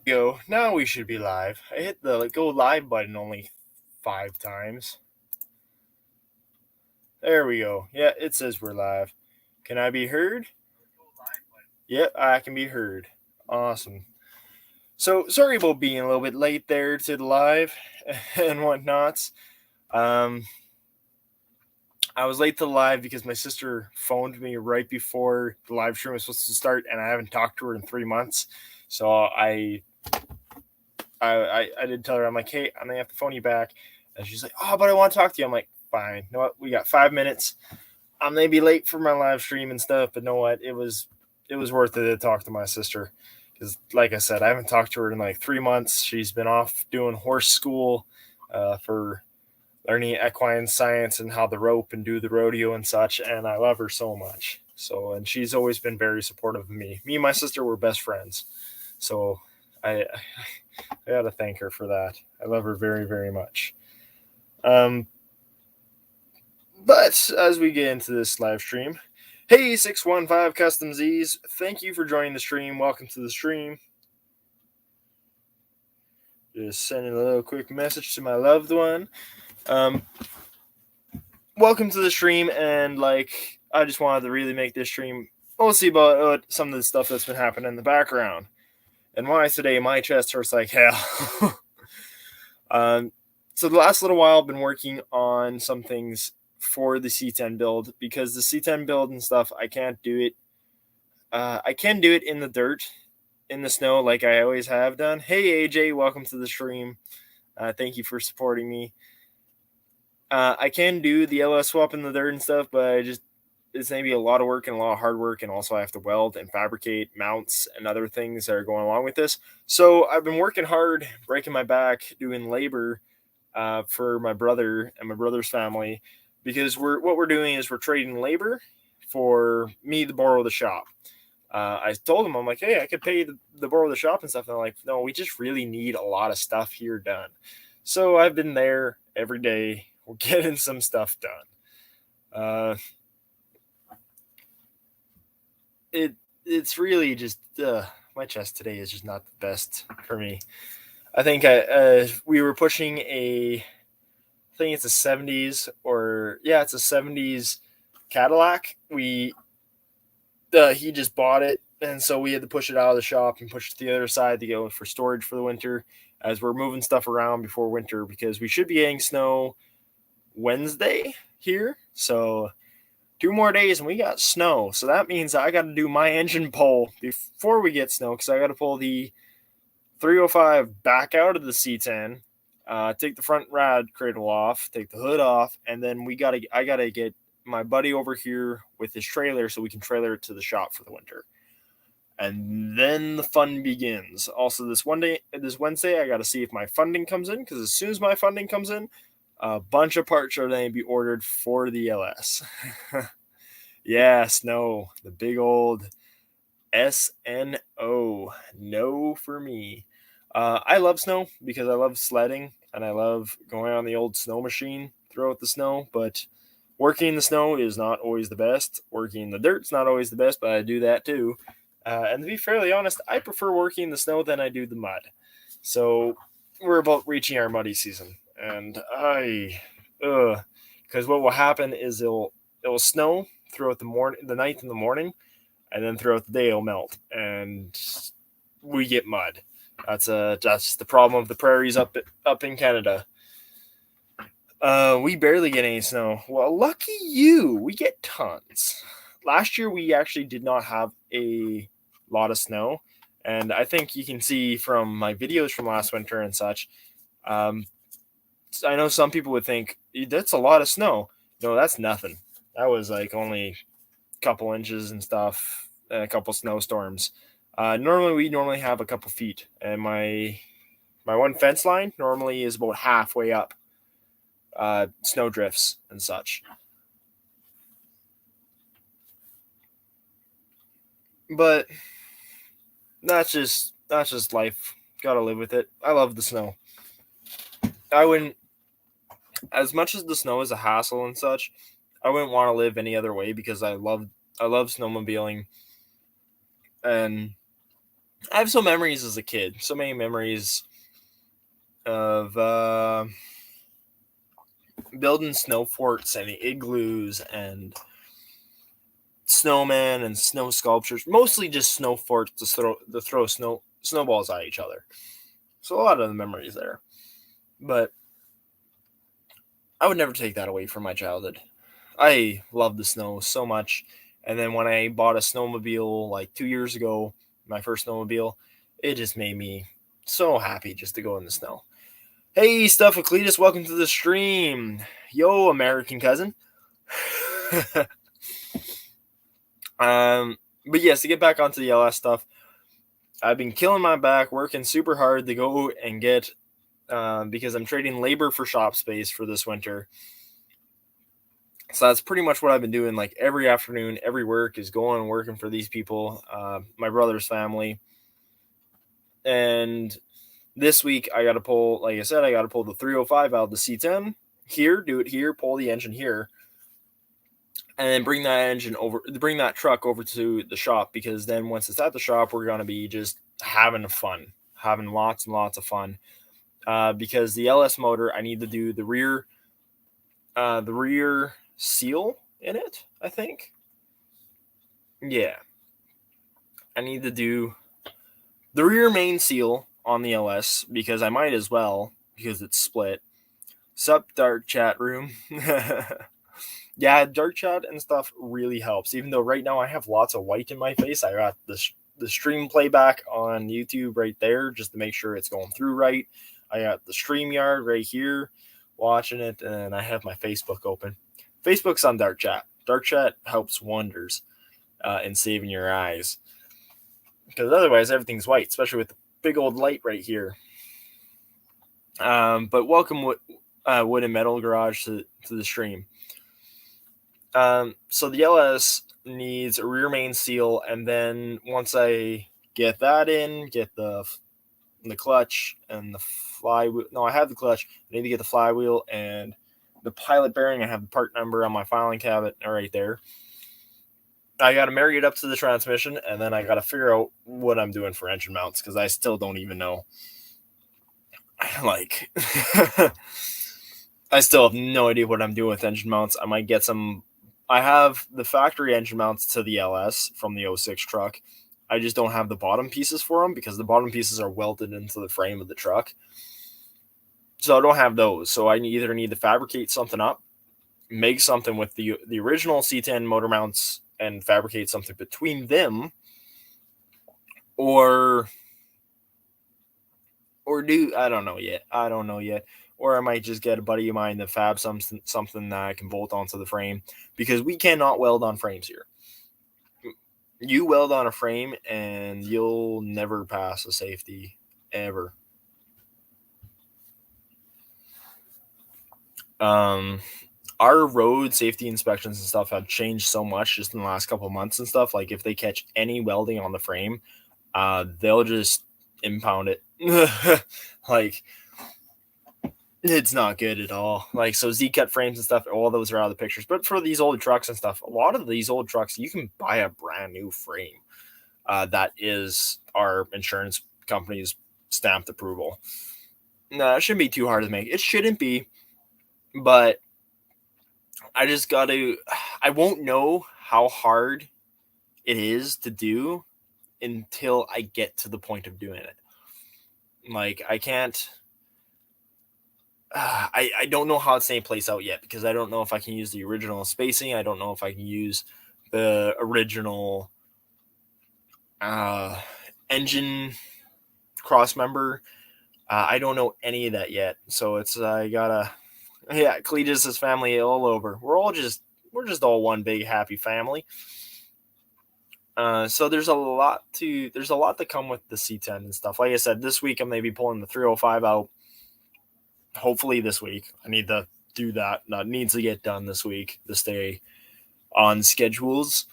Go. Now we should be live. I hit the go live button only 5 times. There we go. Yeah, it says we're live. Can I be heard? Yep, I can be heard. Awesome. So sorry about being a little bit late there to the live and whatnots. Um, I was late to the live because my sister phoned me right before the live stream was supposed to start, and I haven't talked to her in 3 months. So I did tell her, I'm like, hey, I'm gonna have to phone you back. And she's like, oh, but I want to talk to you. I'm like, fine. You know what? We got 5 minutes. I'm gonna be late for my live stream and stuff, but know what? It was worth it to talk to my sister because, like I said, I haven't talked to her in like 3 months. She's been off doing horse school for learning equine science and how to rope and do the rodeo and such. And I love her so much. So, and she's always been very supportive of me. Me and my sister were best friends. So I got to thank her for that. I love her very, very much. Um, but as we get into this live stream, hey, 615 Custom Z's, thank you for joining the stream. Welcome to the stream. Just sending a little quick message to my loved one. Um, Welcome to the stream, and like, I just wanted to really make this stream mostly about some of the stuff that's been happening in the background. And why today my chest hurts like hell. um, so the last little while I've been working on some things for the C10 build because the C10 build and stuff I can't do it. I can do it in the dirt, in the snow, like I always have done. Hey AJ, welcome to the stream. Thank you for supporting me. I can do the LS swap in the dirt and stuff, but it's maybe a lot of work and a lot of hard work, and also I have to weld and fabricate mounts and other things that are going along with this. So I've been working hard, breaking my back, doing labor for my brother and my brother's family, because we're doing is we're trading labor for me to borrow the shop. I told him, I'm like, hey, I could pay the borrow the shop and stuff. And they're like, no, we just really need a lot of stuff here done. So I've been there every day. We're getting some stuff done. Uh, it's really just my chest today is just not the best for me. I think we were pushing I think it's a 70s or yeah, it's a 70s Cadillac. He just bought it, and so we had to push it out of the shop and push it to the other side to go for storage for the winter as we're moving stuff around before winter because we should be getting snow Wednesday here. So 2 more days and we got snow. So that means I got to do my engine pull before we get snow because I got to pull the 305 back out of the C10, take the front rad cradle off, take the hood off, and then I gotta get my buddy over here with his trailer so we can trailer it to the shop for the winter. And then the fun begins. Also, this Wednesday, I got to see if my funding comes in because as soon as my funding comes in, a bunch of parts are going to be ordered for the LS. Yeah, snow, the big old SNO. No for me. I love snow because I love sledding and I love going on the old snow machine throughout the snow, but working in the snow is not always the best. Working in the dirt's not always the best, but I do that too. And to be fairly honest, I prefer working in the snow than I do the mud. So we're about reaching our muddy season, and because what will happen is it'll snow throughout the night and the morning, and then throughout the day it'll melt, and we get mud. That's the problem of the prairies up in Canada. We barely get any snow. Well, lucky you, we get tons. Last year we actually did not have a lot of snow, and I think you can see from my videos from last winter and such. Um, I know some people would think that's a lot of snow. No, that's nothing. That was like only a couple inches and stuff, and a couple snowstorms. We normally have a couple feet, and my one fence line normally is about halfway up snow drifts and such. But that's just life. Gotta live with it. I love the snow. I wouldn't, as much as the snow is a hassle and such. I wouldn't want to live any other way because I love snowmobiling, and I have some memories as a kid. So many memories of building snow forts and igloos and snowmen and snow sculptures. Mostly just snow forts to throw snowballs at each other. So a lot of the memories there. But I would never take that away from my childhood. I love the snow so much. And then when I bought a snowmobile like 2 years ago, my first snowmobile, it just made me so happy just to go in the snow. Hey, Stuff Cletus, welcome to the stream. Yo, American cousin. But yes, to get back onto the LS stuff, I've been killing my back, working super hard to go and get, because I'm trading labor for shop space for this winter. So that's pretty much what I've been doing. Like every afternoon, every work is going and working for these people, my brother's family. And this week, I got to pull, like I said, I got to pull the 305 out of the C10 here, do it here, pull the engine here, and then bring that truck over to the shop, because then once it's at the shop, we're going to be just having lots and lots of fun. Because the LS motor, I need to do the rear seal in it, I think. Yeah. I need to do the rear main seal on the LS, because I might as well, because it's split. Sup, dark chat room. Yeah, dark chat and stuff really helps. Even though right now I have lots of white in my face, I got the stream playback on YouTube right there just to make sure it's going through right. I got the StreamYard right here watching it, and I have my Facebook open. Facebook's on dark chat. Dark chat helps wonders in saving your eyes, because otherwise everything's white, especially with the big old light right here. But welcome, Wood and Metal Garage, to the stream. So the LS needs a rear main seal, and then once I get that in, get the clutch and the flywheel. No, I have the clutch. I need to get the flywheel and the pilot bearing. I have the part number on my filing cabinet right there. I got to marry it up to the transmission, and then I got to figure out what I'm doing for engine mounts, because I still don't even know. Like, I still have no idea what I'm doing with engine mounts. I might get some. I have the factory engine mounts to the LS from the 06 truck. I just don't have the bottom pieces for them, because the bottom pieces are welded into the frame of the truck. So I don't have those. So I either need to fabricate something up, make something with the original C10 motor mounts and fabricate something between them, or do, I don't know yet. Or I might just get a buddy of mine to fab something that I can bolt onto the frame, because we cannot weld on frames here. You weld on a frame and you'll never pass a safety, ever. Our road safety inspections and stuff have changed so much just in the last couple of months and stuff. Like if they catch any welding on the frame, they'll just impound it. Like, it's not good at all. Like, so Z-cut frames and stuff, all those are out of the pictures. But for these old trucks and stuff, a lot of these old trucks, you can buy a brand new frame. That is our insurance company's stamped approval. No, it shouldn't be too hard to make. It shouldn't be, but I just got to. I won't know how hard it is to do until I get to the point of doing it. Like, I can't. I don't know how it's going to place out yet, because I don't know if I can use the original spacing. I don't know if I can use the original engine cross member. I don't know any of that yet. So it's I gotta. Yeah, Cletus' family all over. We're just all one big happy family. So there's a lot to come with the C10 and stuff. Like I said, this week I'm maybe pulling the 305 out. Hopefully this week. I need to do that. That needs to get done this week to stay on schedules.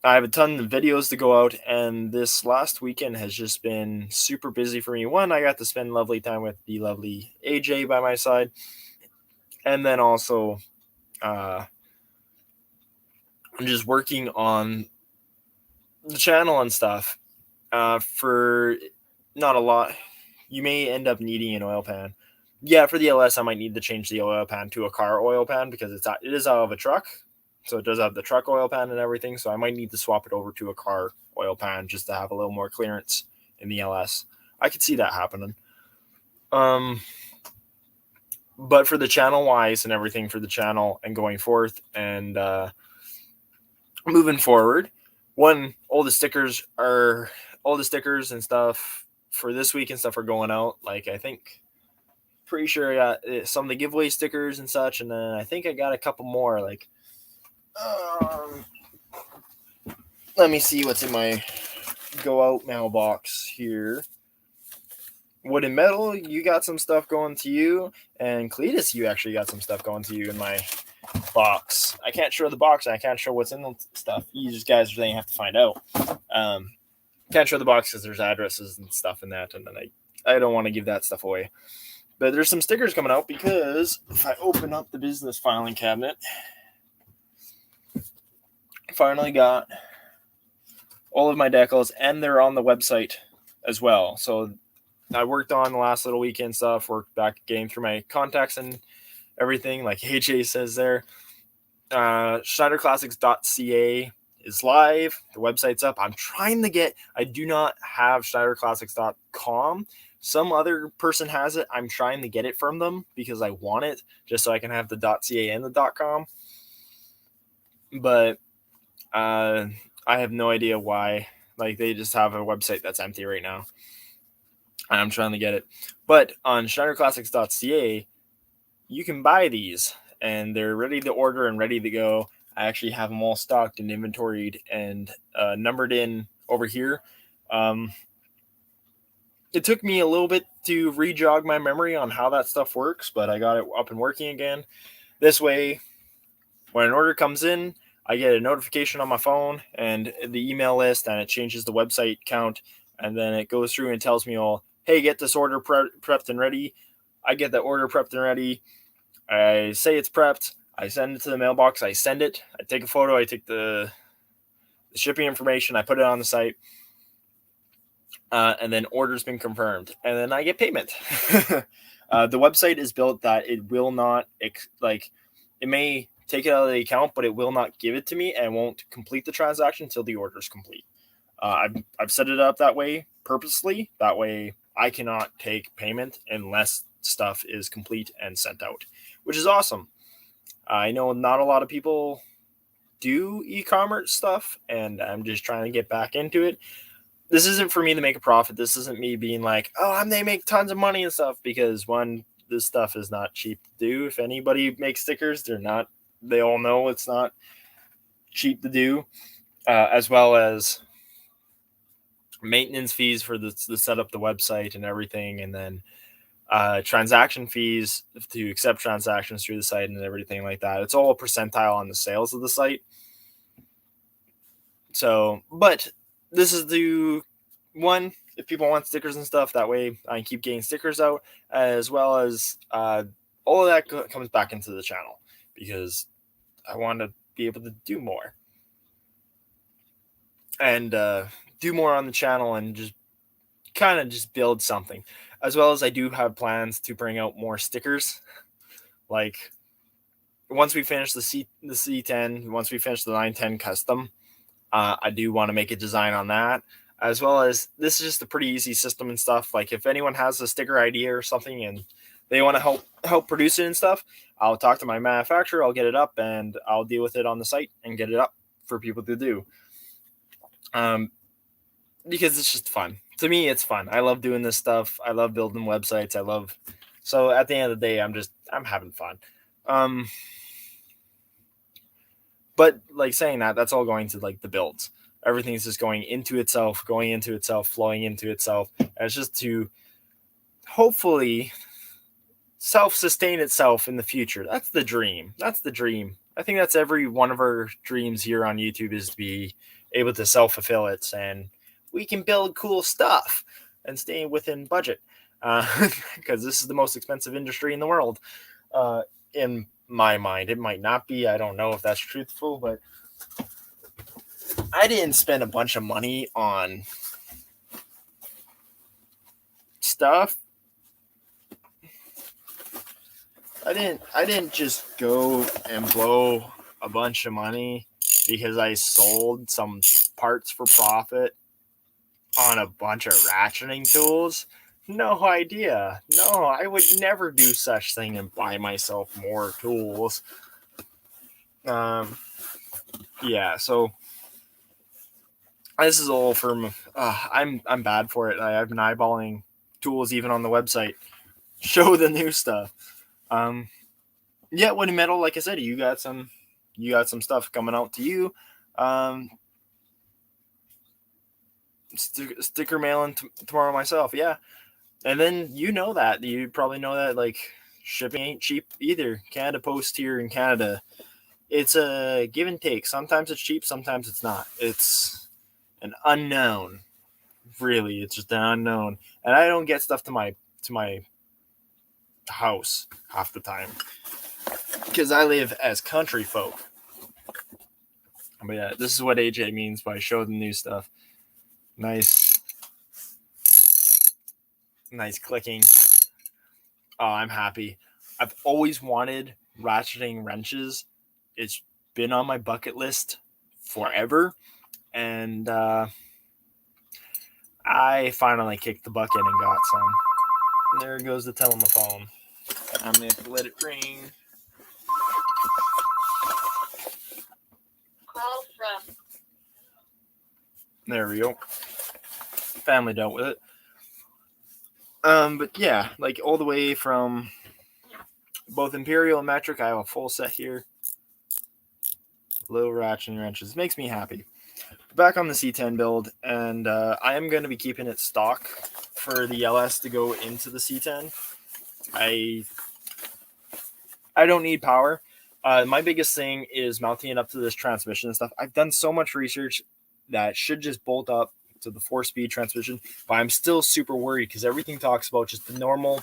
I have a ton of videos to go out, and this last weekend has just been super busy for me. One, I got to spend lovely time with the lovely AJ by my side, and then also I'm just working on the channel and stuff. for not a lot. You may end up needing an oil pan. Yeah, for the LS, I might need to change the oil pan to a car oil pan because it is out of a truck, so it does have the truck oil pan and everything. So I might need to swap it over to a car oil pan just to have a little more clearance in the LS. I could see that happening. But for the channel wise and everything for the channel and going forth and moving forward, all the stickers and stuff for this week and stuff are going out. Like, I think, pretty sure I got some of the giveaway stickers and such, and then I think I got a couple more. Like, let me see what's in my go out mailbox here. Wood and Metal, you got some stuff going to you, and Cletus, you actually got some stuff going to you in my box. I can't show the box, and I can't show what's in the stuff. You just guys really have to find out. Can't show the box because there's addresses and stuff in that, and then I don't want to give that stuff away. But there's some stickers coming out because if I open up the business filing cabinet, I finally got all of my decals, and they're on the website as well. So I worked on the last little weekend stuff, worked back getting through my contacts and everything, like AJ says there. SchneiderClassics.ca is live. The website's up. I do not have SchneiderClassics.com. Some other person has it. I'm trying to get it from them because I want it just so I can have the .ca and the .com. But I have no idea why. Like, they just have a website that's empty right now. I'm trying to get it. But on SchneiderClassics.ca, you can buy these, and they're ready to order and ready to go. I actually have them all stocked and inventoried and numbered in over here. It took me a little bit to re-jog my memory on how that stuff works, but I got it up and working again. This way, when an order comes in, I get a notification on my phone and the email list, and it changes the website count, and then it goes through and tells me all, hey, get this order prepped and ready. I get the order prepped and ready. I say it's prepped. I send it to the mailbox. I send it. I take a photo. I take the shipping information. I put it on the site. And then order's been confirmed. And then I get payment. The website is built that it will not, it may take it out of the account, but it will not give it to me and won't complete the transaction until the order is complete. I've set it up that way purposely. That way I cannot take payment unless stuff is complete and sent out, which is awesome. I know not a lot of people do e-commerce stuff, and I'm just trying to get back into it. This isn't for me to make a profit. This isn't me being like, they make tons of money and stuff, because one, this stuff is not cheap to do. If anybody makes stickers, they all know it's not cheap to do, as well as maintenance fees for the set up the website and everything, and then transaction fees to accept transactions through the site and everything like that. It's all a percentile on the sales of the site. So, but this is the one, if people want stickers and stuff, that way I can keep getting stickers out, as well as all of that comes back into the channel, because I want to be able to do more and do more on the channel and just kind of just build something, as well as I do have plans to bring out more stickers. Like, once we finish the C10, once we finish the 910 custom, I do want to make a design on that, as well as this is just a pretty easy system and stuff. Like, if anyone has a sticker idea or something and they want to help produce it and stuff, I'll talk to my manufacturer, I'll get it up, and I'll deal with it on the site and get it up for people to do. Because it's just fun. To me, it's fun. I love doing this stuff. I love building websites. So at the end of the day, I'm having fun. But like, saying that's all going to like the builds. Everything's just going into itself, flowing into itself. And it's just to hopefully self-sustain itself in the future. That's the dream. I think that's every one of our dreams here on YouTube, is to be able to self-fulfill it, and we can build cool stuff and stay within budget, because this is the most expensive industry in the world. In my mind, it might not be. I don't know if that's truthful, but I didn't spend a bunch of money on stuff, I didn't just go and blow a bunch of money because I sold some parts for profit on a bunch of ratcheting tools. No idea. No, I would never do such thing and buy myself more tools. Yeah, so this is all from. I'm bad for it. I've been eyeballing tools even on the website. Show the new stuff. Yeah, Woody Metal. Like I said, you got some stuff coming out to you. Sticker mailing tomorrow myself. Yeah, and then you probably know that like shipping ain't cheap either. Canada Post here in Canada, it's a give and take. Sometimes it's cheap, sometimes it's not. It's an unknown. Really, it's just an unknown. And I don't get stuff to my house half the time because I live as country folk. But yeah, this is what AJ means by show the new stuff. Nice clicking. Oh, I'm happy. I've always wanted ratcheting wrenches. It's been on my bucket list forever, and I finally kicked the bucket and got some. And there goes the telephone. I'm going to let it ring. Call from. There we go. Family dealt with it. But yeah, like all the way from both Imperial and Metric, I have a full set here. Little ratcheting wrenches. Makes me happy. Back on the C10 build, and I am going to be keeping it stock for the LS to go into the C10. I don't need power. My biggest thing is mounting it up to this transmission and stuff. I've done so much research that should just bolt up to the 4-speed transmission, but I'm still super worried because everything talks about just the normal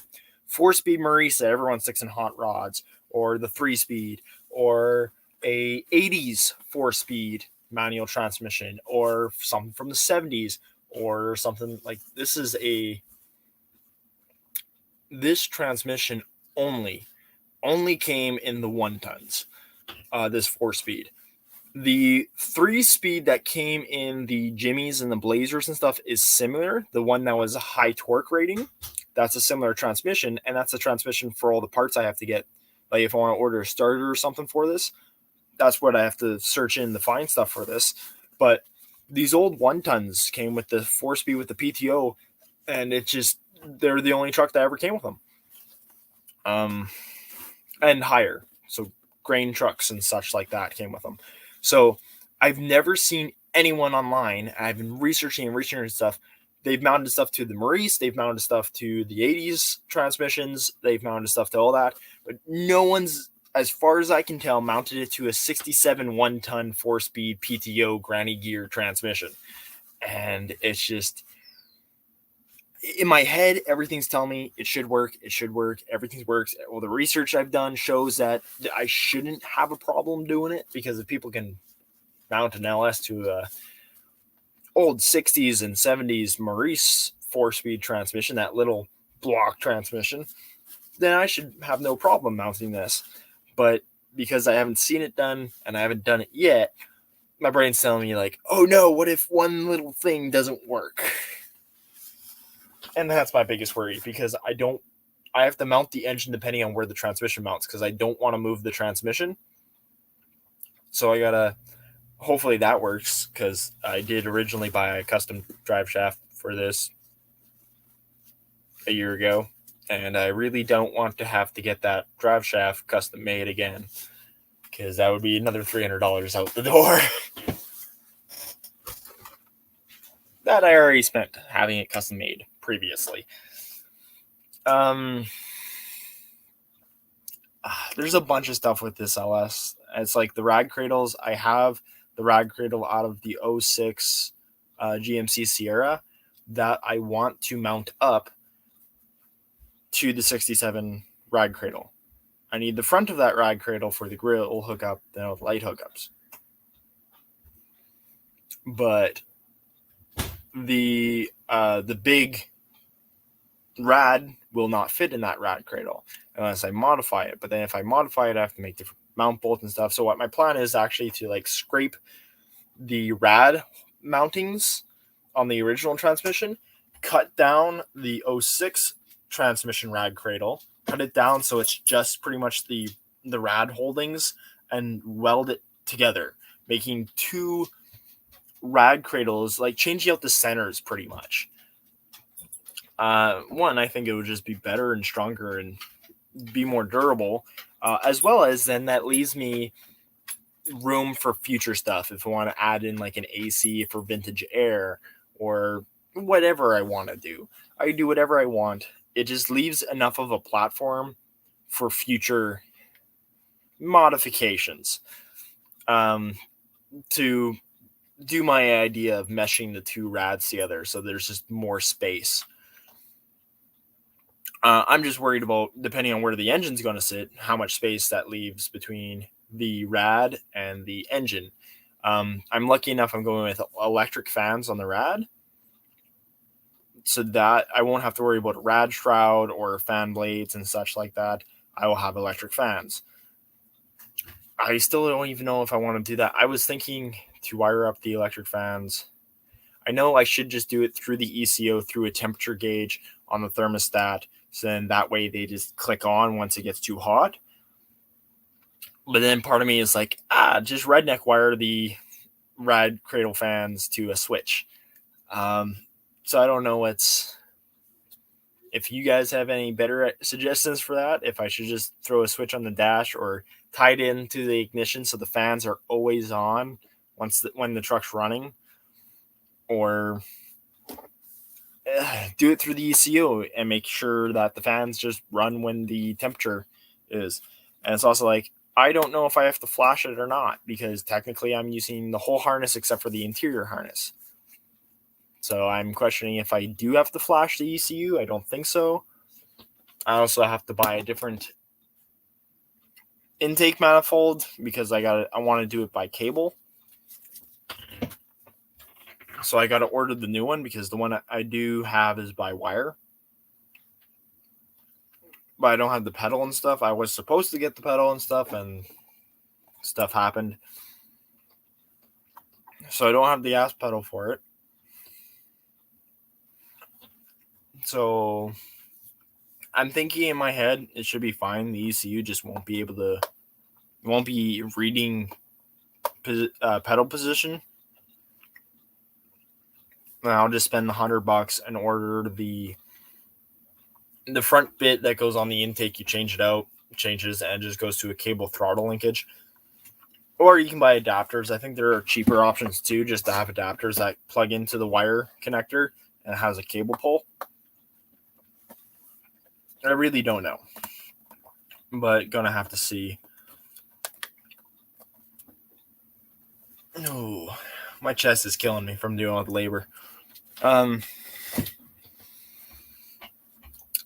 4-speed Maurice that everyone sticks in hot rods, or the 3-speed, or a 80s 4-speed manual transmission, or something from the 70s, or something like this. This transmission only came in the 1-tons, this 4-speed. The 3-speed that came in the Jimmies and the Blazers and stuff is similar. The one that was a high torque rating, that's a similar transmission, and that's a transmission for all the parts I have to get. Like if I want to order a starter or something for this, that's what I have to search in to find stuff for this. But these old 1-tons came with the 4-speed with the PTO, and they're the only truck that ever came with them. And higher. So grain trucks and such like that came with them. So I've never seen anyone online. I've been researching stuff. They've mounted stuff to the Maurice. They've mounted stuff to the 80s transmissions. They've mounted stuff to all that. But no one's, as far as I can tell, mounted it to a 67 1-ton 4-speed PTO granny gear transmission. And it's just, in my head, everything's telling me it should work. Everything works. Well, the research I've done shows that I shouldn't have a problem doing it, because if people can mount an LS to a old 60s and 70s Maurice 4-speed transmission, that little block transmission, then I should have no problem mounting this. But because I haven't seen it done and I haven't done it yet, my brain's telling me like, oh no, what if one little thing doesn't work? And that's my biggest worry, because I have to mount the engine depending on where the transmission mounts, because I don't want to move the transmission. So I gotta, hopefully that works, because I did originally buy a custom drive shaft for this a year ago, and I really don't want to have to get that drive shaft custom made again, because that would be another $300 out the door. That I already spent having it custom made previously. There's a bunch of stuff with this LS. It's like the rag cradles. I have the rag cradle out of the 06 GMC Sierra that I want to mount up to the 67 rag cradle. I need the front of that rag cradle for the grill hookup, then with light hookups. But the rad will not fit in that rad cradle unless I modify it. But then if I modify it, I have to make different mount bolts and stuff. So what my plan is actually to like scrape the rad mountings on the original transmission, cut down the 06 transmission rad cradle, cut it down so it's just pretty much the rad holdings, and weld it together, making two rad cradles, like changing out the centers pretty much. One, I think it would just be better and stronger and be more durable, as well as then that leaves me room for future stuff if I want to add in like an AC for vintage air or whatever I want to do. I can do whatever I want. It just leaves enough of a platform for future modifications, to do my idea of meshing the two rads together so there's just more space. I'm just worried about, depending on where the engine's going to sit, how much space that leaves between the rad and the engine. I'm lucky enough I'm going with electric fans on the rad, so that I won't have to worry about a rad shroud or fan blades and such like that. I will have electric fans. I still don't even know if I want to do that. I was thinking to wire up the electric fans. I know I should just do it through the ECO, through a temperature gauge on the thermostat, so then that way they just click on once it gets too hot. But then part of me is like, just redneck wire the rad cradle fans to a switch. So I don't know if you guys have any better suggestions for that, if I should just throw a switch on the dash or tie it into the ignition so the fans are always on when the truck's running, or do it through the ECO and make sure that the fans just run when the temperature is. And it's also like, I don't know if I have to flash it or not, because technically I'm using the whole harness except for the interior harness. So I'm questioning if I do have to flash the ECU. I don't think so. I also have to buy a different intake manifold because I want to do it by cable. So I got to order the new one because the one I do have is by wire. But I don't have the pedal and stuff. I was supposed to get the pedal and stuff, and stuff happened. So I don't have the gas pedal for it. So I'm thinking in my head it should be fine. The ECU just won't be reading pedal position. And I'll just spend the $100 and order the front bit that goes on the intake. You change it out, changes, and it just goes to a cable throttle linkage. Or you can buy adapters. I think there are cheaper options too, just to have adapters that plug into the wire connector and has a cable pull. I really don't know, but gonna have to see. Oh, my chest is killing me from doing all the labor. But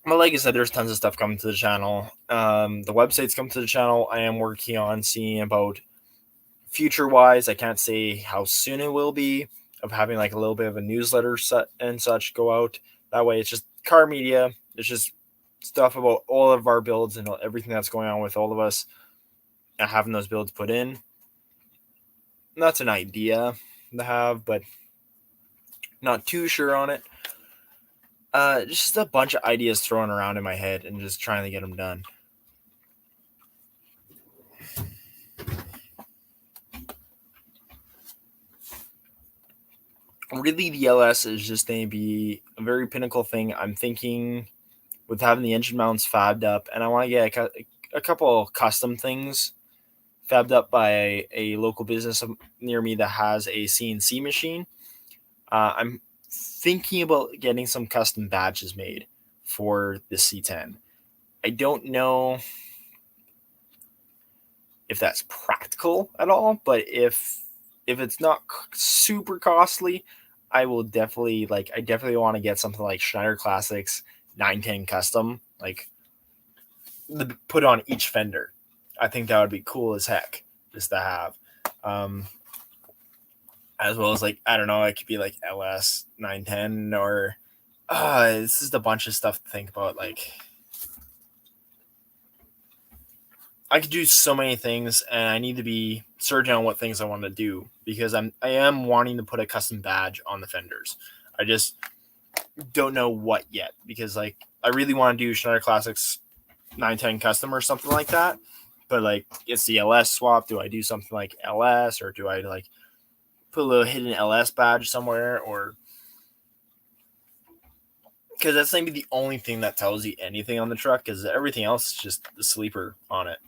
like I said, there's tons of stuff coming to the channel. The website's coming to the channel. I am working on seeing about future-wise. I can't say how soon it will be, of having like a little bit of a newsletter set and such go out. That way it's just car media. It's just stuff about all of our builds and everything that's going on with all of us, and having those builds put in. And that's an idea to have, but not too sure on it. Just a bunch of ideas thrown around in my head and just trying to get them done. Really, the LS is just going to be a very pinnacle thing. I'm thinking with having the engine mounts fabbed up, and I want to get a couple of custom things fabbed up by a local business near me that has a CNC machine. I'm thinking about getting some custom badges made for the C10. I don't know if that's practical at all, but if it's not super costly, I will definitely want to get something like Schneider Classics 910 custom, like put on each fender. I think that would be cool as heck just to have. As well as like, I don't know, it could be like LS 910 or This is a bunch of stuff to think about. Like, I could do so many things, and I need to be certain on what things I want to do because I am wanting to put a custom badge on the fenders. I just don't know what yet because like I really want to do Schneider Classics 910 custom or something like that. But like it's the LS swap. Do I do something like LS or do I like put a little hidden LS badge somewhere or because that's maybe the only thing that tells you anything on the truck because everything else is just the sleeper on it.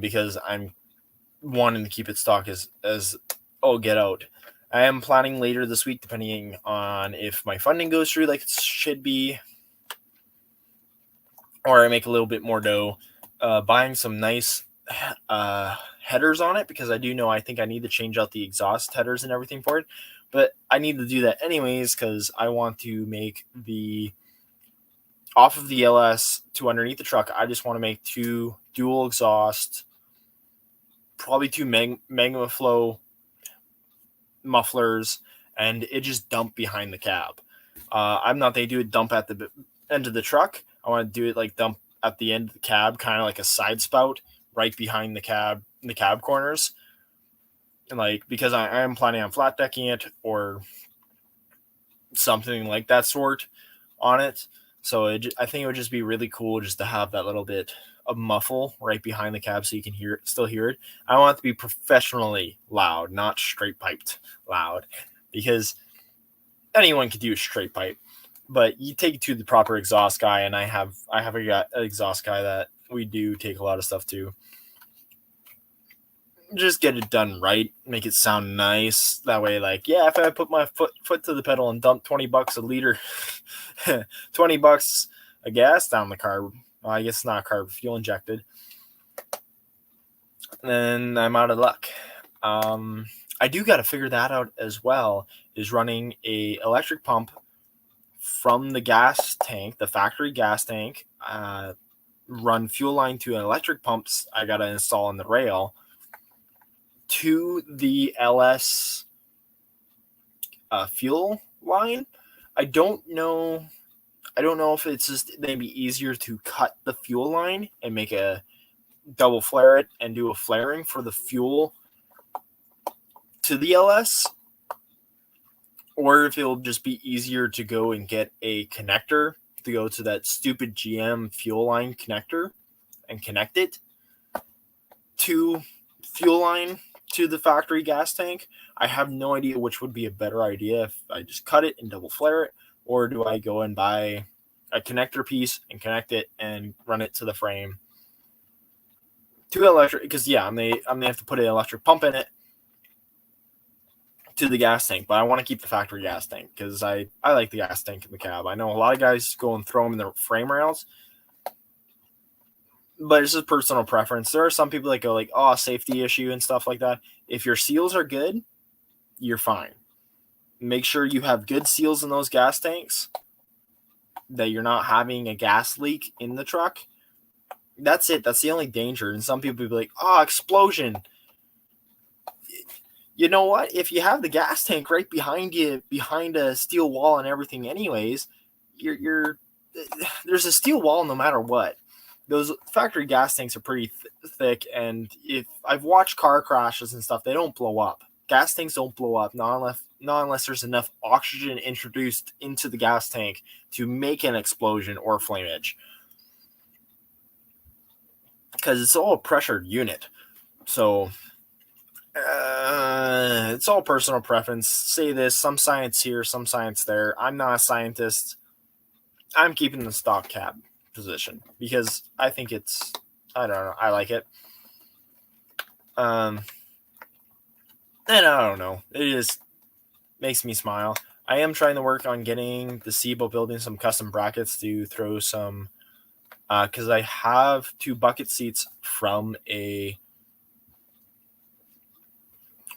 Because I'm wanting to keep it stock as oh get out. I am planning later this week, depending on if my funding goes through like it should be, or I make a little bit more dough, buying some nice headers on it because I do know I think I need to change out the exhaust headers and everything for it. But I need to do that anyways because I want to make the off of the LS to underneath the truck. I just want to make 2 dual exhaust, probably 2 Magma Flow mufflers, and it just dump behind the cab. I'm not they do it dump at the end of the truck. I want to do it like dump at the end of the cab, kind of like a side spout right behind the cab corners. And like because I am planning on flat decking it or something like that sort on it. So I think it would just be really cool just to have that little bit of muffle right behind the cab so you can still hear it. I want it to be professionally loud, not straight piped loud, because anyone could do a straight pipe, but you take it to the proper exhaust guy, and I have an exhaust guy that we do take a lot of stuff to. Just get it done right, make it sound nice. That way, like, yeah, if I put my foot to the pedal and dump $20 a liter, $20 a gas down the carb. Well, I guess it's not carb, fuel injected. Then I'm out of luck. I do got to figure that out as well. Is running a electric pump from the gas tank, the factory gas tank, run fuel line to an electric pumps. I got to install on the rail to the LS fuel line. I don't know if it's just maybe easier to cut the fuel line and make a double flare it and do a flaring for the fuel to the LS, or if it'll just be easier to go and get a connector to go to that stupid GM fuel line connector and connect it to fuel line to the factory gas tank. I have no idea which would be a better idea, if I just cut it and double flare it, or do I go and buy a connector piece and connect it and run it to the frame to electric, because yeah, I'm gonna have to put an electric pump in it to the gas tank, but I want to keep the factory gas tank because I like the gas tank in the cab. I know a lot of guys go and throw them in the frame rails, but it's just personal preference. There are some people that go like, oh, safety issue and stuff like that. If your seals are good, you're fine. Make sure you have good seals in those gas tanks, that you're not having a gas leak in the truck. That's it. That's the only danger. And some people will be like, oh, explosion. You know what? If you have the gas tank right behind you, behind a steel wall and everything anyways, you're there's a steel wall no matter what. Those factory gas tanks are pretty thick, and if I've watched car crashes and stuff, they don't blow up. Gas tanks don't blow up, not unless there's enough oxygen introduced into the gas tank to make an explosion or flameage. Because it's all a pressured unit. So it's all personal preference. Say this, some science here, some science there. I'm not a scientist. I'm keeping the stock cab position because I think I don't know, I like it. And I don't know, it just makes me smile. I am trying to work on getting the Cibo building some custom brackets to throw some, because I have 2 bucket seats from a,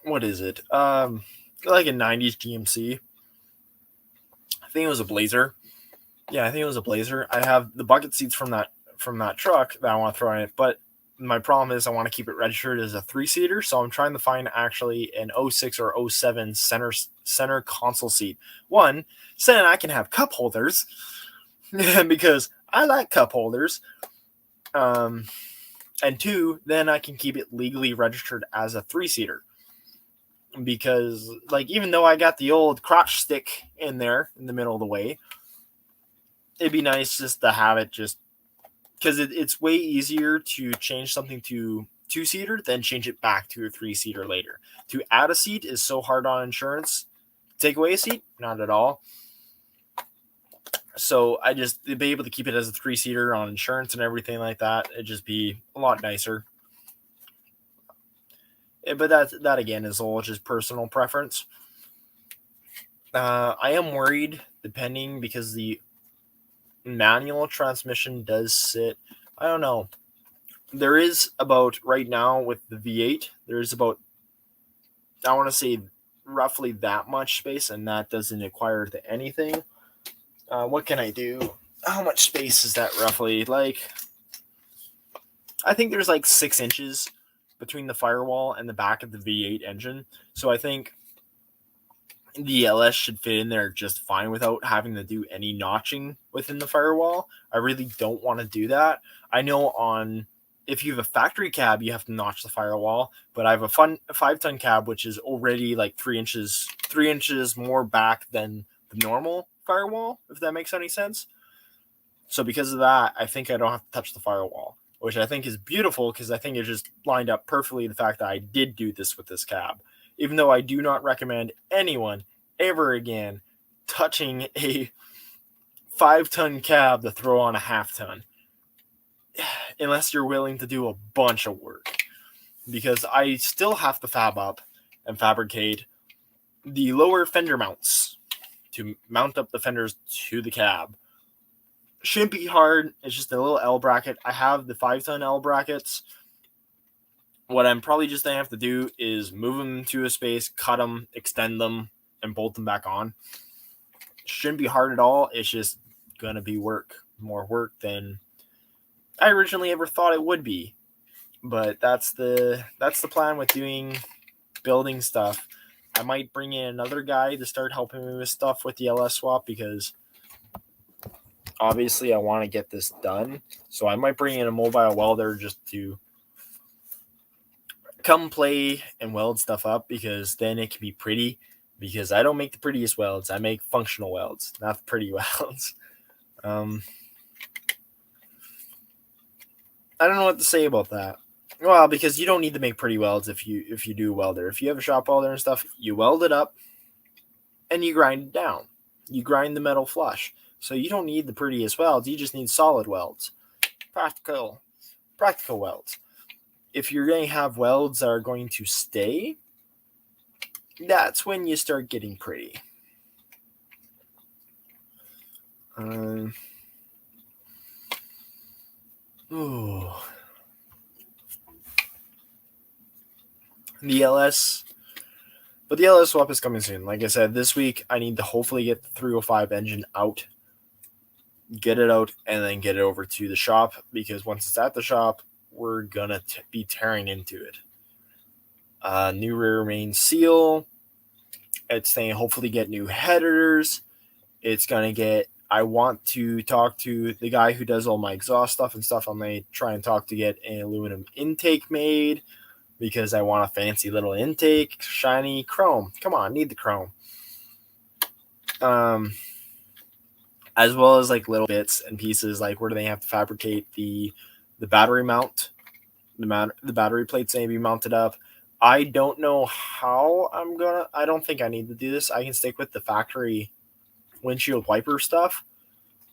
what is it? Like a 90s GMC. I think it was a Blazer. Yeah, I think it was a Blazer. I have the bucket seats from that truck that I want to throw in it, but my problem is I want to keep it registered as a 3-seater, so I'm trying to find actually an '06 or '07 center console seat. One, so then I can have cup holders because I like cup holders. And two, then I can keep it legally registered as a 3-seater. Because, like, even though I got the old crotch stick in there in the middle of the way, it'd be nice just to have it just because it's way easier to change something to 2-seater than change it back to a 3-seater later. To add a seat is so hard on insurance. Take away a seat, not at all. So I just be able to keep it as a 3-seater on insurance and everything like that. It'd just be a lot nicer. But that again is all just personal preference. I am worried, depending, because the manual transmission does sit. I don't know. There is about right now with the V8. There's about, I want to say, roughly that much space, and that doesn't acquire to anything. What can I do? How much space is that roughly? Like, I think there's like 6 inches between the firewall and the back of the V8 engine. So I think the LS should fit in there just fine without having to do any notching within the firewall. I really don't want to do that. I know if you have a factory cab, you have to notch the firewall, but I have a 5-ton cab, which is already like 3 inches more back than the normal firewall, if that makes any sense. So because of that, I think I don't have to touch the firewall, which I think is beautiful because I think it just lined up perfectly the fact that I did do this with this cab. Even though I do not recommend anyone ever again touching a 5-ton cab to throw on a 1/2-ton, unless you're willing to do a bunch of work. Because I still have to fab up and fabricate the lower fender mounts to mount up the fenders to the cab. Shouldn't be hard. It's just a little L bracket. I have the 5-ton L brackets. What I'm probably just going to have to do is move them to a space, cut them, extend them, and bolt them back on. Shouldn't be hard at all. It's just going to be work. More work than I originally ever thought it would be. But that's the plan with building stuff. I might bring in another guy to start helping me with stuff with the LS swap because obviously I want to get this done. So I might bring in a mobile welder just to come play and weld stuff up because then it can be pretty. Because I don't make the prettiest welds. I make functional welds, not pretty welds. I don't know what to say about that. Well, because you don't need to make pretty welds if you do welder. If you have a shop welder and stuff, you weld it up and you grind it down. You grind the metal flush. So you don't need the prettiest welds. You just need solid welds. Practical welds. If you're going to have welds that are going to stay, that's when you start getting pretty. The LS, but the LS swap is coming soon. Like I said, this week I need to hopefully get the 305 engine out, get it out, and then get it over to the shop because once it's at the shop, we're gonna be tearing into it. New rear main seal. It's saying hopefully get new headers. It's gonna get. I want to talk to the guy who does all my exhaust stuff and stuff. I may try and talk to get an aluminum intake made because I want a fancy little intake, shiny chrome. Come on, need the chrome. As well as like little bits and pieces, like where do they have to fabricate the battery mount? The battery plates may be mounted up. I don't know how I don't think I need to do this. I can stick with the factory windshield wiper stuff.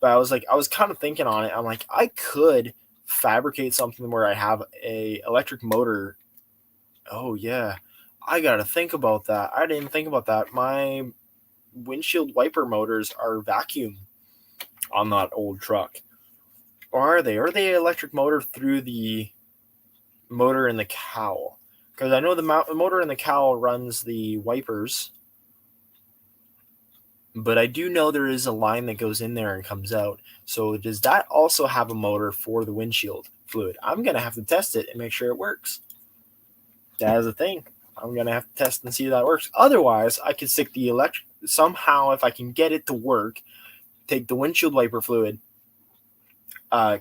But I was kind of thinking on it. I'm like, I could fabricate something where I have a electric motor. Oh yeah. I got to think about that. I didn't think about that. My windshield wiper motors are vacuum on that old truck. Or are they? Are they electric motor through the motor in the cowl? Because I know the motor in the cowl runs the wipers. but I do know there is a line that goes in there and comes out. So does that also have a motor for the windshield fluid? I'm going to have to test it and make sure it works. That is a thing. I'm going to have to test and see if that works. Otherwise, I could stick the electric somehow, if I can get it to work, take the windshield wiper fluid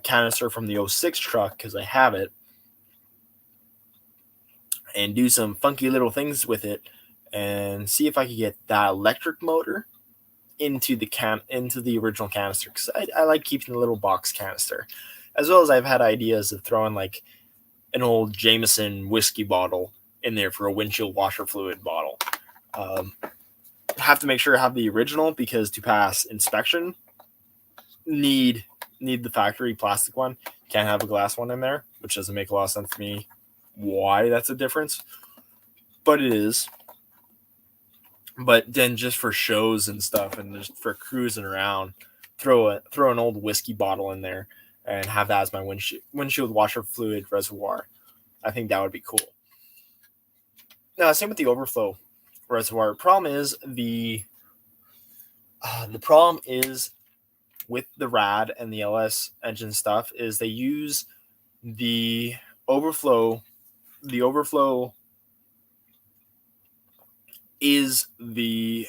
canister from the 06 truck, because I have it, and do some funky little things with it and see if I could get that electric motor into the original canister, because I like keeping the little box canister, as well as I've had ideas of throwing like an old Jameson whiskey bottle in there for a windshield washer fluid bottle. Have to make sure I have the original, because to pass inspection, need the factory plastic one. Can't have a glass one in there, which doesn't make a lot of sense to me why that's a difference, but it is. But then just for shows and stuff, and just for cruising around, throw an old whiskey bottle in there and have that as my windshield washer fluid reservoir. I think that would be cool. Now, same with the overflow reservoir. Problem is the problem is with the RAD and the LS engine stuff is they use the overflow. The overflow is the,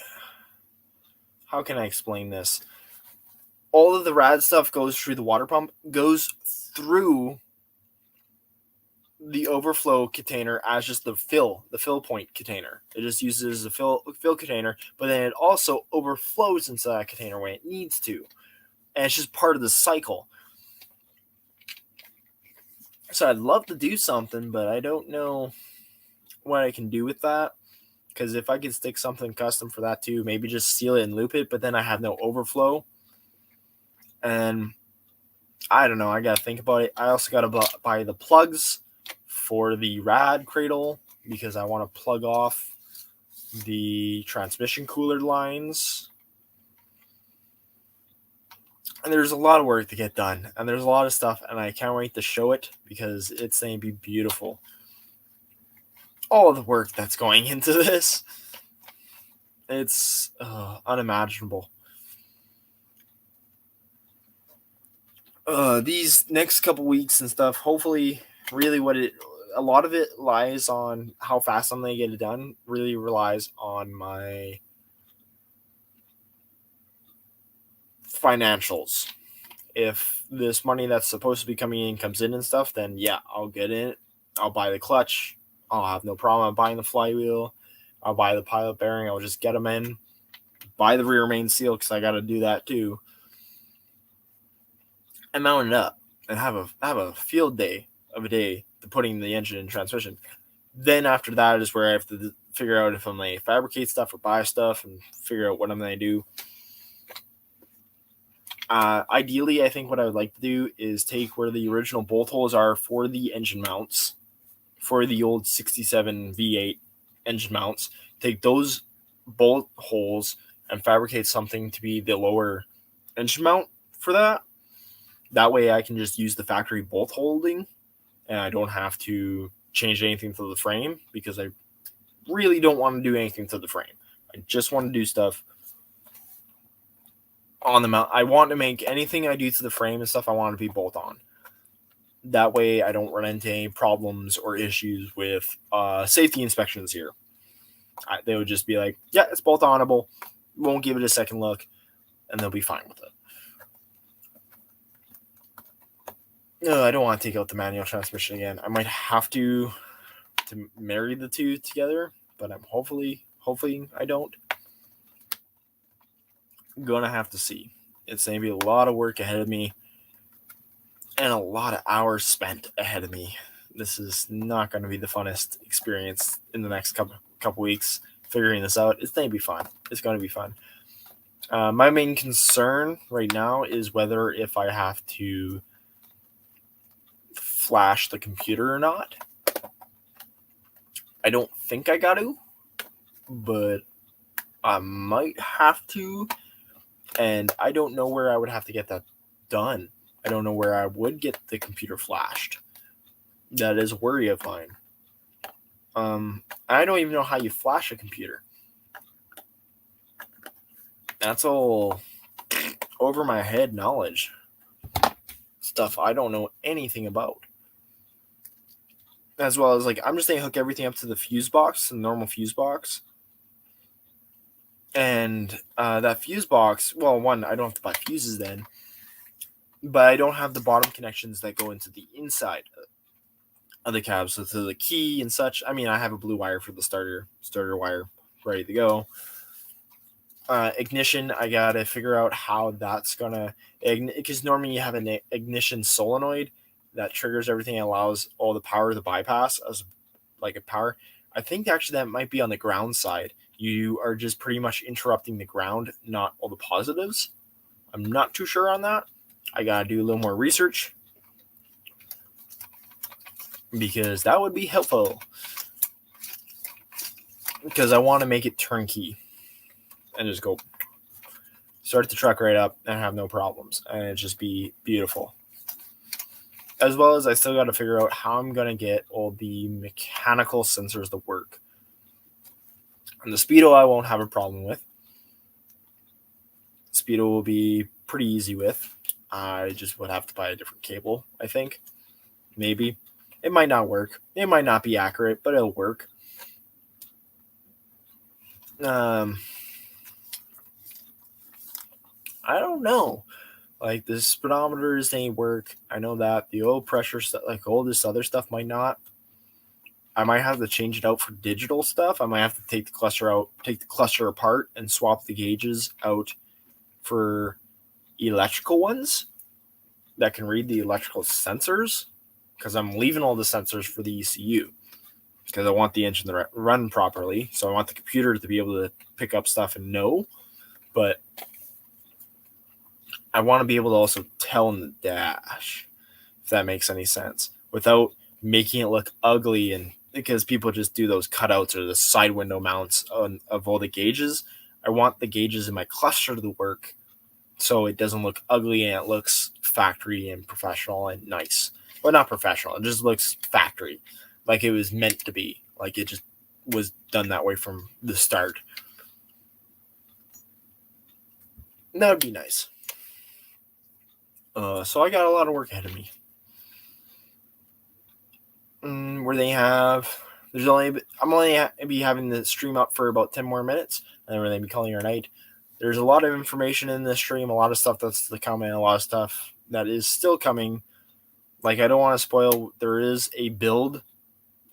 how can I explain this? All of the RAD stuff goes through the water pump, goes through the overflow container as just the fill point container. It just uses a fill container, but then it also overflows into that container when it needs to. And it's just part of the cycle. So I'd love to do something, but I don't know what I can do with that. Because if I could stick something custom for that too, maybe just seal it and loop it, but then I have no overflow. And I don't know. I got to think about it. I also got to buy the plugs for the RAD cradle, because I want to plug off the transmission cooler lines. And there's a lot of work to get done. And there's a lot of stuff. And I can't wait to show it, because it's going to be beautiful. All of the work that's going into this, it's unimaginable. These next couple weeks and stuff, hopefully, really a lot of it lies on how fast I'm going to get it done. Really relies on my financials. If this money that's supposed to be coming in comes in and stuff, then yeah, I'll get it. I'll buy the clutch. I'll have no problem buying the flywheel. I'll buy the pilot bearing. I'll just get them in. Buy the rear main seal, because I got to do that too. And mount it up and have a field day of a day to putting the engine and transmission. Then after that is where I have to figure out if I'm going to fabricate stuff or buy stuff and figure out what I'm going to do. Ideally, I think what I would like to do is take where the original bolt holes are for the engine mounts, for the old 67 V8 engine mounts, take those bolt holes and fabricate something to be the lower engine mount for that. That way I can just use the factory bolt holding, and I don't have to change anything to the frame, because I really don't want to do anything to the frame. I just want to do stuff on the mount. I want to make anything I do to the frame and stuff, I want to be bolt on. That way I don't run into any problems or issues with safety inspections here. They would just be like, yeah, it's bolt onable. Won't give it a second look, and they'll be fine with it. No, I don't want to take out the manual transmission again. I might have to marry the two together, but I'm hopefully I don't. I'm gonna have to see. It's gonna be a lot of work ahead of me, and a lot of hours spent ahead of me. This is not going to be the funnest experience in the next couple weeks figuring this out. It's going to be fun. It's going to be fun. My main concern right now is whether if I have to flash the computer or not. I don't think I got to, but I might have to, and I don't know where I would have to get that done. I don't know where I would get the computer flashed. That is a worry of mine. I don't even know how you flash a computer. That's all over my head knowledge. Stuff I don't know anything about. As well as, like, I'm just going to hook everything up to the fuse box, the normal fuse box. And that fuse box, well, one, I don't have to buy fuses then, but I don't have the bottom connections that go into the inside of the cab, so to the key and such. I mean, I have a blue wire for the starter wire ready to go. Ignition, I gotta figure out how that's gonna, because normally you have an ignition solenoid that triggers everything and allows all the power to bypass as like a power. I think actually that might be on the ground side. You are just pretty much interrupting the ground, not all the positives. I'm not too sure on that. I gotta do a little more research because that would be helpful. Because I want to make it turnkey and just go start the truck right up and have no problems, and it just be beautiful. As well as I still got to figure out how I'm going to get all the mechanical sensors to work. And the Speedo I won't have a problem with. Speedo will be pretty easy with. I just would have to buy a different cable, I think. Maybe. It might not work. It might not be accurate, but it'll work. I don't know. Like, the speedometers ain't work. I know that. The oil pressure stuff, like all this other stuff, might not. I might have to change it out for digital stuff. I might have to take the cluster apart and swap the gauges out for electrical ones that can read the electrical sensors, because I'm leaving all the sensors for the ECU because I want the engine to run properly. So I want the computer to be able to pick up stuff and know, but I want to be able to also tell in the dash, if that makes any sense, without making it look ugly. And because people just do those cutouts or the side window mounts of all the gauges, I want the gauges in my cluster to work so it doesn't look ugly and it looks factory and professional and nice. Well, not professional. It just looks factory, like it was meant to be. Like it just was done that way from the start. That would be nice. So I got a lot of work ahead of me. Where they have, I'm only be having the stream up for about 10 more minutes, and then we're going to be calling it a night. There's a lot of information in this stream, a lot of stuff that's to come, and a lot of stuff that is still coming. Like, I don't want to spoil, there is a build,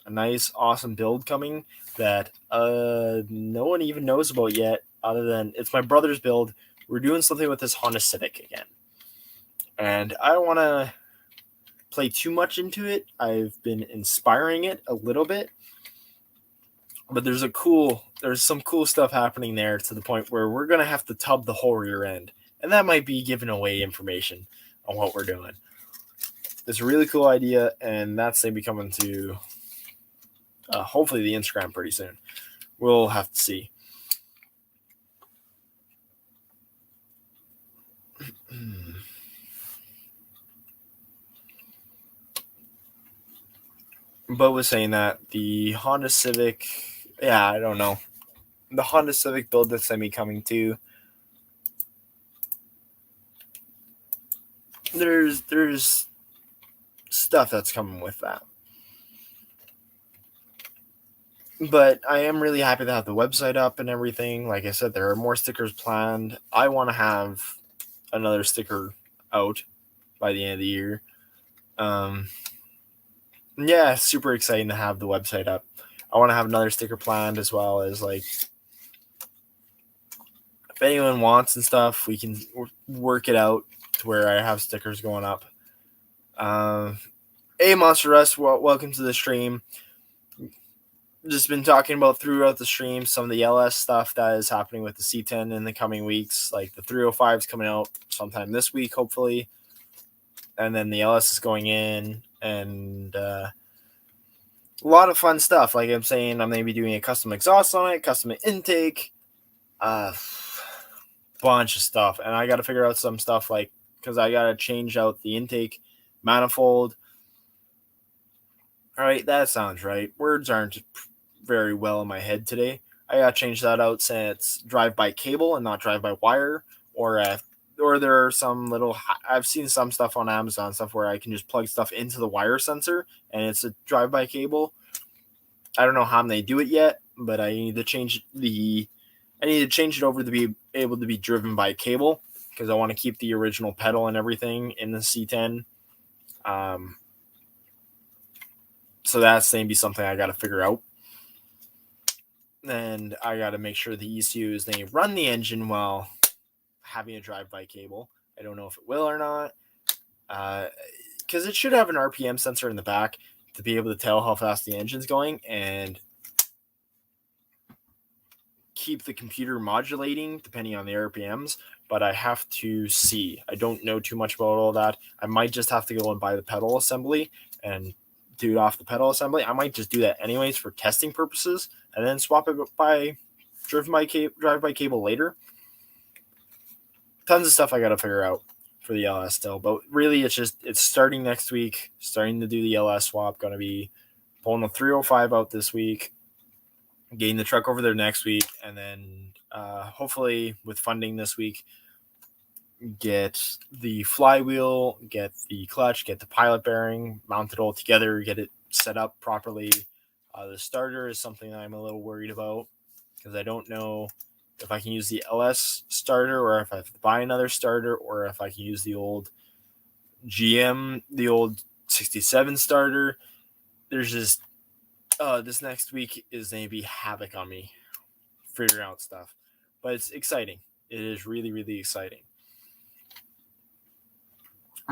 a nice, awesome build coming that no one even knows about yet, other than it's my brother's build. We're doing something with this Honda Civic again. And I don't want to play too much into it. I've been inspiring it a little bit. But there's some cool stuff happening there, to the point where we're going to have to tub the whole rear end. And that might be giving away information on what we're doing. It's a really cool idea, and that's going to be coming to hopefully the Instagram pretty soon. We'll have to see. But was saying that the Honda Civic, I don't know. The Honda Civic build that's going to be coming too. There's stuff that's coming with that. But I am really happy to have the website up and everything. Like I said, there are more stickers planned. I want to have another sticker out by the end of the year. Super exciting to have the website up. I want to have another sticker planned, as well as, like, if anyone wants and stuff, we can work it out to where I have stickers going up. Hey, Monster Russ, welcome to the stream. Just been talking about throughout the stream some of the LS stuff that is happening with the C10 in the coming weeks. Like the 305 is coming out sometime this week, hopefully. And then the LS is going in, and a lot of fun stuff. Like I'm saying, I'm going to be doing a custom exhaust on it, custom intake, bunch of stuff. And I got to figure out some stuff, like, because I got to change out the intake manifold. All right, that sounds right. Words aren't very well in my head today. I gotta change that out saying it's drive-by cable and not drive-by-wire, or there are some little. I've seen some stuff on Amazon stuff where I can just plug stuff into the wire sensor and it's a drive-by cable. I don't know how they do it yet, but I need to change it over to be able to be driven by cable because I want to keep the original pedal and everything in the C10. So that's maybe something I got to figure out. And I got to make sure the ECUs, they run the engine while having a drive-by cable. I don't know if it will or not. Because it should have an RPM sensor in the back to be able to tell how fast the engine's going and keep the computer modulating depending on the RPMs. But I have to see. I don't know too much about all that. I might just have to go and buy the pedal assembly and do it off the pedal assembly. I might just do that anyways for testing purposes and then swap it by drive-by cable later. Tons of stuff I got to figure out for the LS still, but really it's starting next week, starting to do the LS swap. Going to be pulling the 305 out this week, getting the truck over there next week, and then hopefully with funding this week, get the flywheel, get the clutch, get the pilot bearing, mount it all together, get it set up properly. The starter is something that I'm a little worried about because I don't know if I can use the LS starter or if I have to buy another starter or if I can use the old GM, the old 67 starter. There's just this next week is going to be havoc on me figuring out stuff. But it's exciting. It is really, really exciting.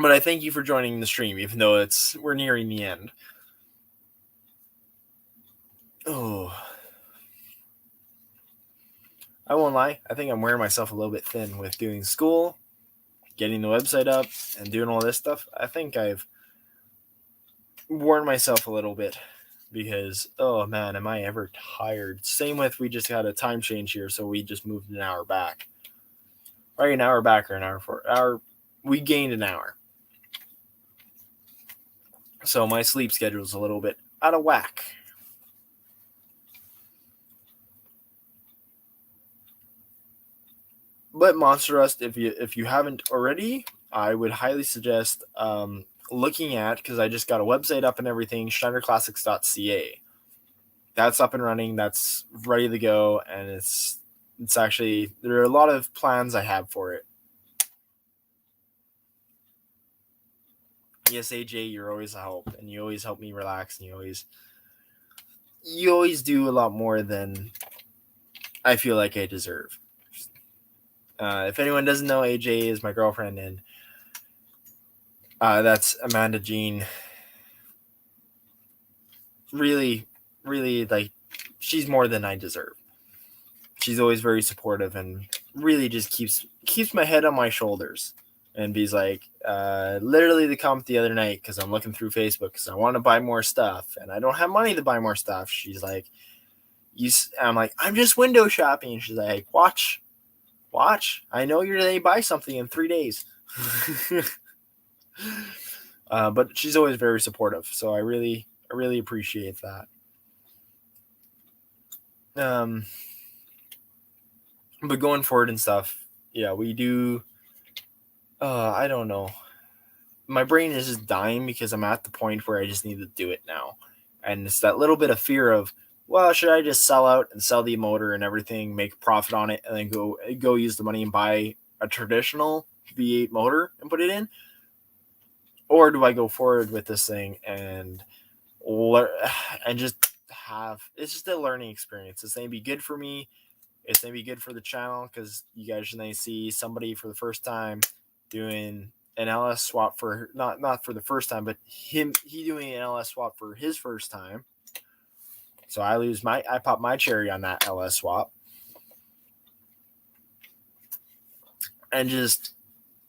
But I thank you for joining the stream, even though we're nearing the end. Oh, I won't lie. I think I'm wearing myself a little bit thin with doing school, getting the website up, and doing all this stuff. I think I've worn myself a little bit because, oh man, am I ever tired. Same with we just had a time change here, so we just moved an hour back. Right, an hour back or an hour forward. We gained an hour. So my sleep schedule is a little bit out of whack. But Monster Rust, if you haven't already, I would highly suggest looking at, because I just got a website up and everything, SchneiderClassics.ca. That's up and running. That's ready to go, and it's actually, there are a lot of plans I have for it. Yes, AJ, you're always a help, and you always help me relax, and you always do a lot more than I feel like I deserve. If anyone doesn't know, AJ is my girlfriend, and that's Amanda Jean. Really, really, like, she's more than I deserve. She's always very supportive and really just keeps my head on my shoulders. And B's like, literally the comment the other night, because I'm looking through Facebook because I want to buy more stuff and I don't have money to buy more stuff. She's like, I'm like, I'm just window shopping. And she's like, watch. I know you're going to buy something in 3 days. But she's always very supportive. So I really appreciate that. But going forward and stuff, yeah, we do. I don't know. My brain is just dying because I'm at the point where I just need to do it now. And it's that little bit of fear of, well, should I just sell out and sell the motor and everything, make a profit on it, and then go use the money and buy a traditional V8 motor and put it in? Or do I go forward with this thing and just have, it's just a learning experience. It's going to be good for me. It's going to be good for the channel because you guys are going to see somebody for the first time doing an LS swap for not for the first time, but he doing an LS swap for his first time. So I pop my cherry on that LS swap. And just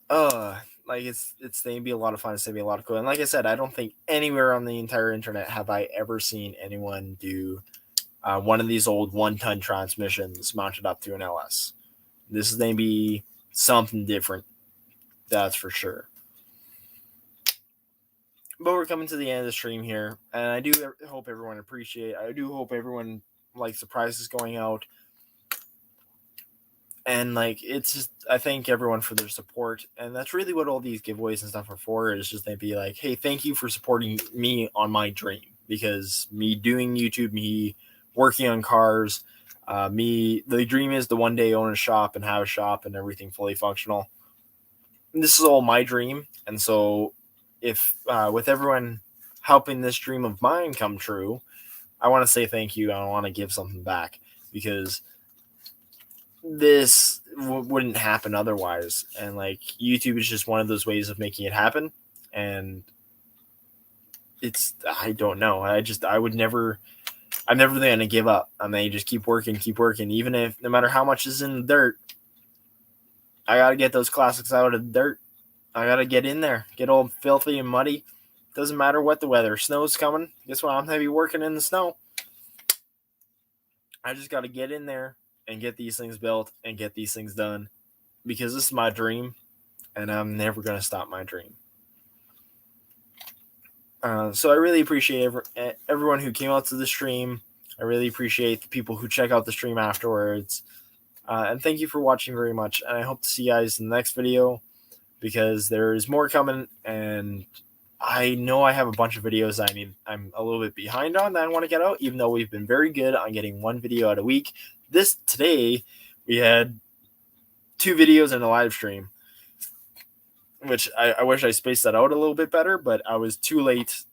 like it's going to be a lot of fun. It's going to be a lot of cool. And like I said, I don't think anywhere on the entire internet have I ever seen anyone do one of these old 1-ton transmissions mounted up to an LS. This is going to be something different. That's for sure. But we're coming to the end of the stream here, and I do hope everyone likes the prizes going out. And like, it's just, I thank everyone for their support, and that's really what all these giveaways and stuff are for. Is just they be like, hey, thank you for supporting me on my dream, because me doing YouTube, me working on cars, me, the dream is to one day own a shop and have a shop and everything fully functional. And this is all my dream, and so if with everyone helping this dream of mine come true, I want to say thank you. I want to give something back, because this wouldn't happen otherwise. And like, YouTube is just one of those ways of making it happen. And it's, I don't know. I would never, I'm never going to give up. I may just keep working, even if no matter how much is in the dirt. I got to get those classics out of the dirt. I got to get in there, get all filthy and muddy. Doesn't matter what the weather. Snow's coming. Guess what? I'm going to be working in the snow. I just got to get in there and get these things built and get these things done, because this is my dream, and I'm never going to stop my dream. So I really appreciate everyone who came out to the stream. I really appreciate the people who check out the stream afterwards. And thank you for watching very much. And I hope to see you guys in the next video, because there is more coming. And I know I have a bunch of videos I'm a little bit behind on that I want to get out, even though we've been very good on getting one video out a week. Today, we had 2 videos and a live stream, which I wish I spaced that out a little bit better, but I was too late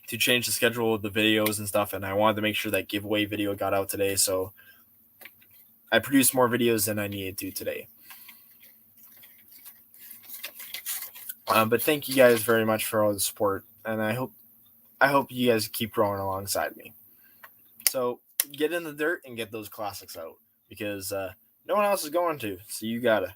to change the schedule of the videos and stuff, and I wanted to make sure that giveaway video got out today, so I produced more videos than I needed to today. But thank you guys very much for all the support, and I hope you guys keep growing alongside me. So get in the dirt and get those classics out, because no one else is going to, so you gotta.